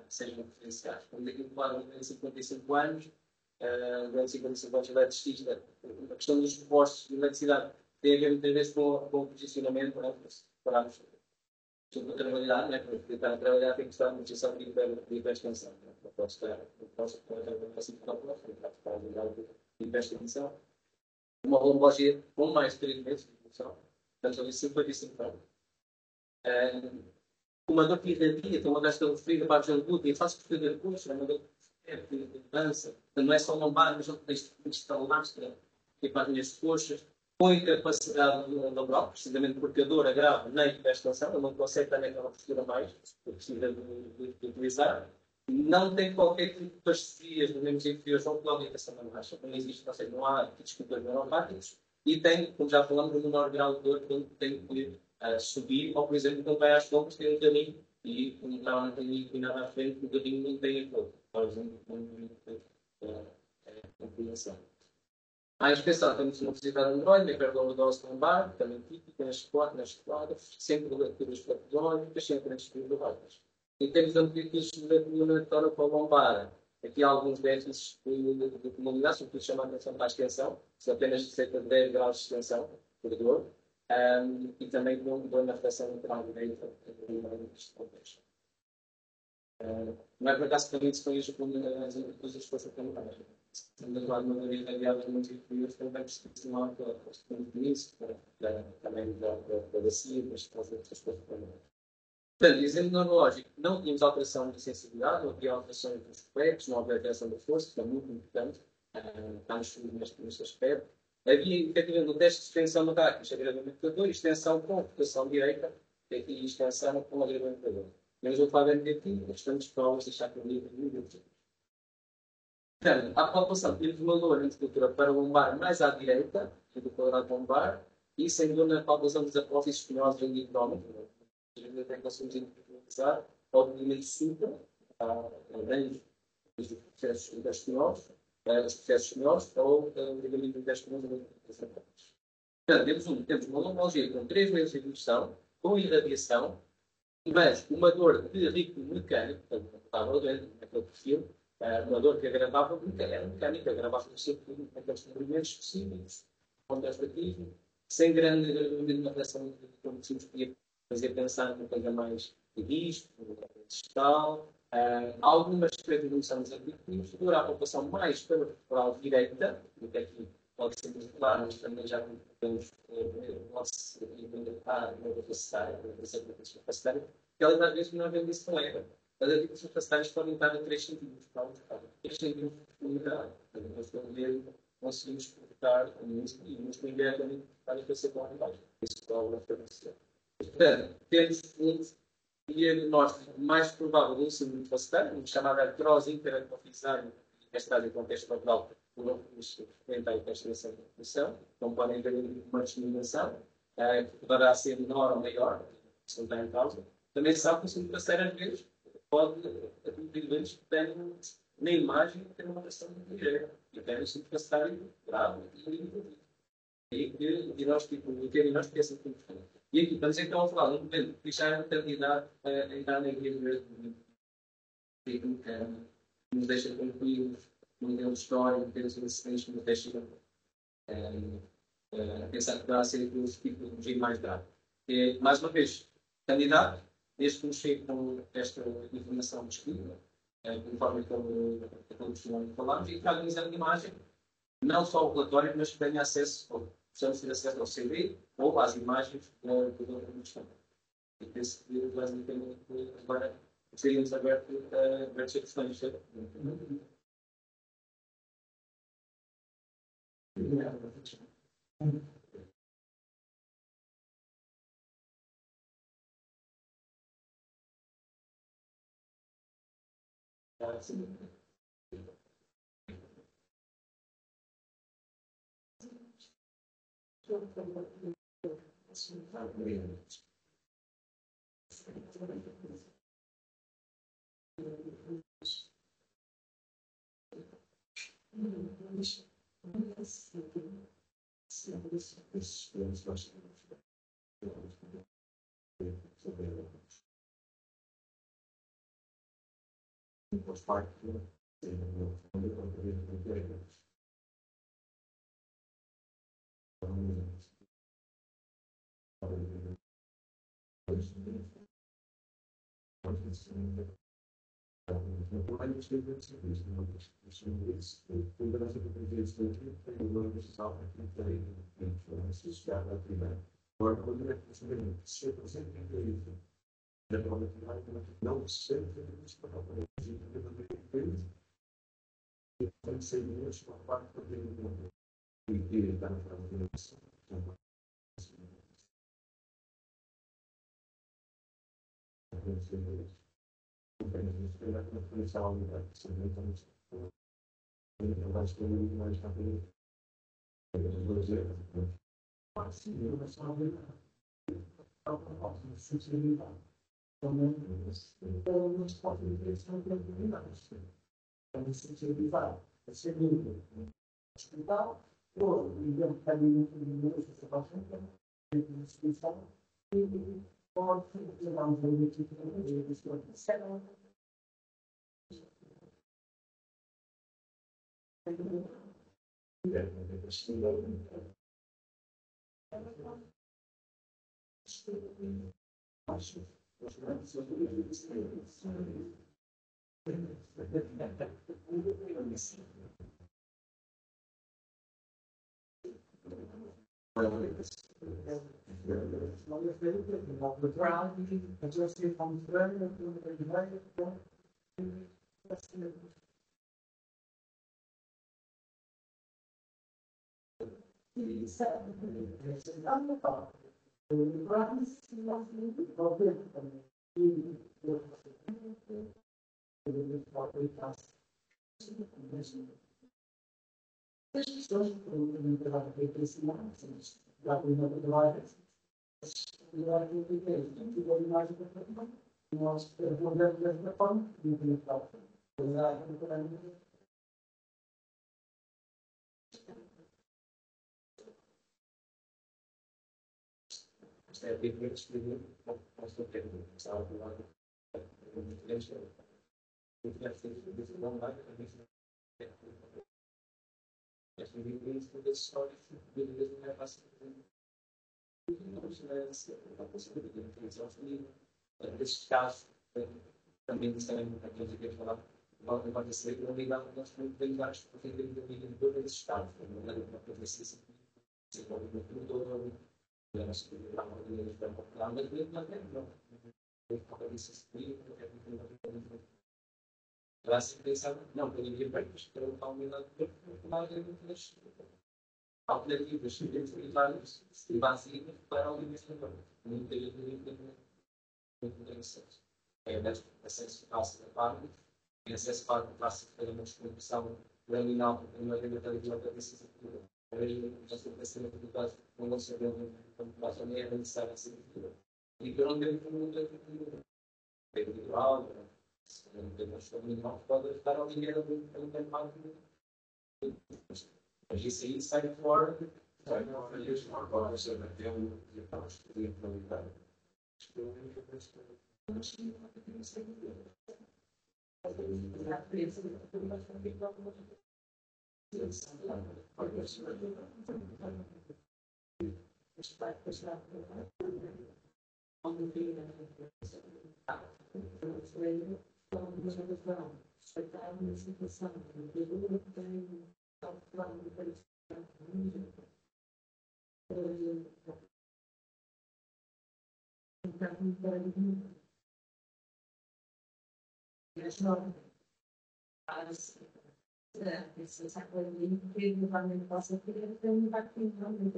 Speaker 3: sejam referenciados. Quando aqui um quadro tem 55 anos, durante 55 anos eletricista, a questão dos postos de eletricidade tem a ver muitas vezes com o posicionamento, para sobre a trabalhar, né? Porque estar a trabalhar tem que estar na posição de hiperextensão. Não pode estar assim para o próximo, para a hiperextensão. Uma lombalgia com mais de 3 meses de evolução, portanto, ali 55 anos. Uma dor que irradia, tem uma gasta ferida para a janduta, e faz ferida de coxa, uma dor de dança, não é só lombar, mas não tem instalar, que para as minhas coxas. Com incapacidade laboral, precisamente porque a dor agrava na hiperextensão, ele não consegue estar naquela postura mais, precisa de utilizar. Não tem qualquer tipo de parcerias nos membros inferiores ou pela orientação da marcha, não existe, ou seja, não há disruptores neuropáticos, e tem, como já falamos, um menor grau de dor quando tem que subir, ou por exemplo, quando vai às compras, tem um caminho, e como não tem inclinado à frente, o caminho não tem acordo. Por exemplo, inclinação. A inspeção temos uma velocidade androide, hiperlordose lombar, também típica, nas quadras, sempre leituras patológicas, sempre nas estudos. Em termos de amplitudes da coluna toracolombar, aqui há alguns déficits de comunidade, sobretudo chama a atenção para a extensão, são apenas cerca de 10 graus de extensão por dor, e também com dor na flexião lateral direita, neste contexto. Não é por acaso que também se conhece como as amplitudes das forças cambiais. Estamos a falar de uma maioria variável muito inferior, também precisa uma também da bacia, das outras coisas. Portanto, exemplo neurológico, não tínhamos alteração de sensibilidade, não havia alteração dos reflexos, não havia alteração da força, que é muito importante, estamos neste aspecto. Havia, efetivamente, um teste de extensão no DAC, agravamento da dor, extensão com rotação direita e extensão com agravamento da dor. Mas eu falo aqui, bastantes provas de achar que o livro portanto, a palpação teve valor em estrutura para lombar mais à direita do quadrado lombar e sendo na palpação dos apófises espinhosos em diagnómetro, a tem conseguimos utilizar o movimento supra, além dos processos intestinosos, os processos espinhosos ou o ligamento intestinoso. Portanto, temos uma lombalgia com 3 meses de evolução, com irradiação, mas uma dor de ritmo mecânico, portanto, não estava doente, naquele perfil, uma dor que agravava era mecânica, agravava aqueles movimentos específicos, contestativo, sem grande agravamento na relação como se podia fazer pensar numa coisa mais de risco, distal, algumas evoluções adquiridas, dura a população mais para a lateral direita, do que aqui pode ser muito claro, mas também já podemos nosso implementar uma capacitária, que elas às vezes não vêm isso não é. As articulações capacitárias podem estar a 3 centímetros, 3 centímetros de profundidade. Nós conseguimos cortar o músculo e o músculo imediatamente para crescer para baixo. Isso é uma formação. Portanto, temos um diagnóstico mais provável de um síndrome capacitário, chamado artrose interatrofizária, que está em contexto natural, por não frequentar a castração da população. Então, podem haver uma discriminação, que poderá ser menor ou maior, se não está em causa. Também se sabe que o síndrome capacitário, às vezes, pode atingir doentes que têm, na imagem, ter uma questão muito ligeira. E tem um síndrome capacitário grave e limitativo. E o diagnóstico é sempre importante. E aqui, estamos então a falar de um momento que já é uma candidato a entrar na guia do ritmo, que nos deixa tranquilos, no modelo histórico, temos incidentes que nos deixam pensar que vai ser o tipo de mais grave. Mais uma vez, candidato, desde que nos chegue com esta informação disponível, conforme como falámos, e traga um exame de imagem, não só o relatório, mas que tenha acesso, ou possamos ter acesso ao CD ou às imagens do questão. E penso que basicamente agora seríamos abertos a várias questões.
Speaker 1: As pessoas que não trabalham para ensinar, já com uma trabalho, nós resolvemos dessa forma,
Speaker 3: É a primeira experiência que nós temos que ter. Estava do lado do dentro. Eu tinha feito isso não vai para mim. Essa vivência toda história que beleza não é fácil. Não tivesse a possibilidade de ter um filho. Nesse caso, também gostaria de aqui de falar. Pode acontecer que eu me dá nós temos vários professores de domínio de todos esses estados. Não é uma profecia desenvolvimento todo. Mas mesmo na terra, não. Eu estava nesse espírito, eu assim pensava, não, eu iria para isso, para eu aumentar alternativas espirituais e básicas para o alimentação. Muito interessante. É acesso fácil da parte, acesso fácil para uma distribuição laminal, para uma alimentação da decisão. Já estou pensando que não vou saber como passa a minha necessária a ser e por onde eu vou individual, não pode ajudar a ninguém a ver mais. Mas isso aí sai fora. Sai fora e os agora você vai ter e para estudar para lidar.
Speaker 1: Esse acolhimento que ele vai me passar, porque ele tem um impacto realmente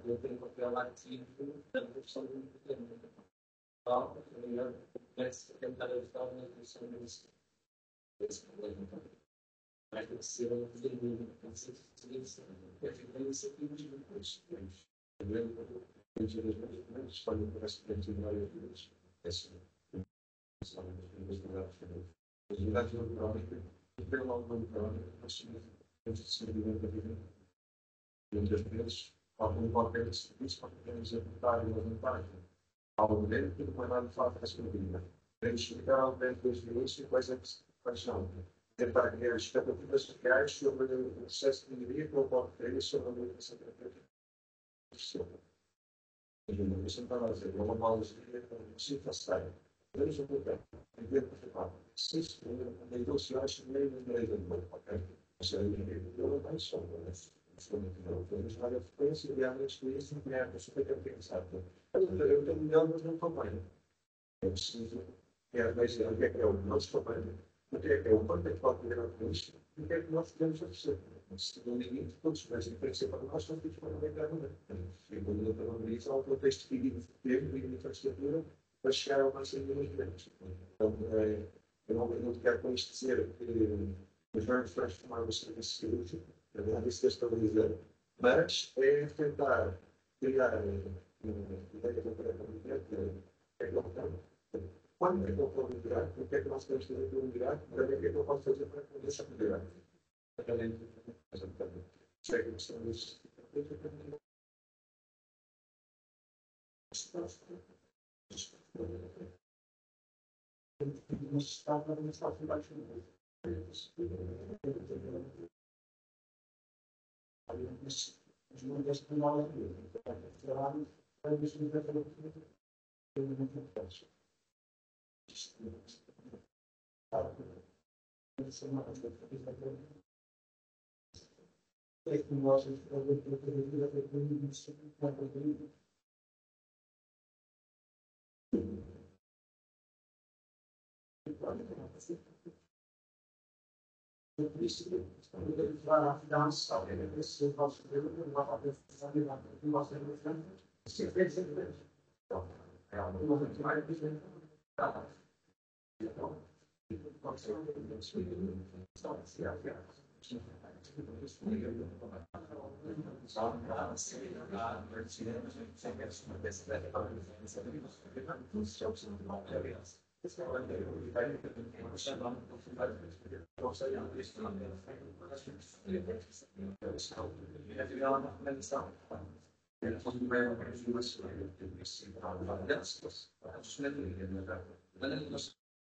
Speaker 3: Eu tenho papel ativo da produção do medicamento. Parece que tentar ajudar na produção disso. Esse problema. Mas tem que ser um delírio. Tem que ser depois. Eu tive as minhas primeiras escolhas para esse tempo várias vezes. As unidades do crónico, e pelo longo do crónico, nós tínhamos desenvolvimento da vida. E muitas vezes, algum qualquer serviço para podermos executar uma vantagem. Algo dentro que não é nada fácil essa vida. Podemos explicar algo dentro dos limites e quais são. Tentar criar expectativas reais sobre o processo de melhoria que ocorre para eles sobre a limitação terapêutica. Isso não está a dizer, é uma analogia para o que facilitar. Podemos aplicar, em vez de falar, se isso é negociações meio de maneira de novo, ok? Mas é eu não sou, podemos dar a frequência e a experiência e criar uma super pensada. Eu tenho melhor, mas não estou bem. Eu preciso, dizer o que é o nosso trabalho, o que é o quanto é que pode ter a isto, e o que é que nós podemos oferecer.
Speaker 2: Se não limite, todos os diferentes para nós são feitos para o mercado. E quando eu estou a isso, há um contexto de tempo e de infraestrutura para chegar ao máximo de diferentes. Então, eu não quero com isto dizer que nós vamos transformar os serviços de saúde, na verdade, isso é estabilizar, mas é tentar criar ideia de comparativamente, quando é que eu vou migrar, o que é que nós temos que fazer para migrar, também o que é que eu posso fazer para deixar de migrar.